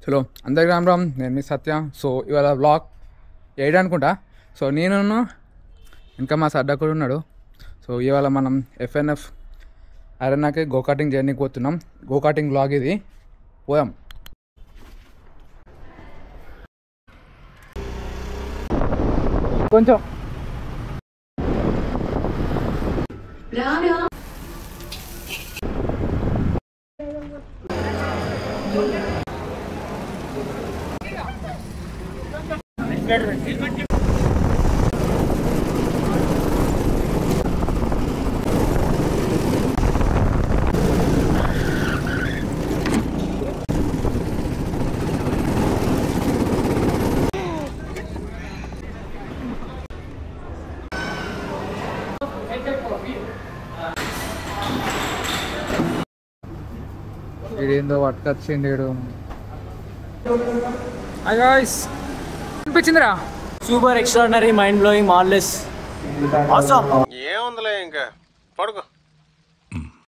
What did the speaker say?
Hello అందరికీ రామ్, నేను మీ సత్య. So ఇవాళ బ్లాగ్ 8 అనుకుంటా. సో నేను ఇంకా మా సడ్డా కూడా ఉన్నాడు. సో ఇవాళ మనం FNF అరేనాకి గో కార్టింగ్ జర్నీకి పోతున్నాం. గో కార్టింగ్ బ్లాగ్ ఇది. పోయాం. కొంచెం ఏందో పట్టుకొచ్చింది. అనిపించిందిరా super extraordinary mind blowing మార్లెస్ awesome. ఏముందిలే ఇంకా పడుకో.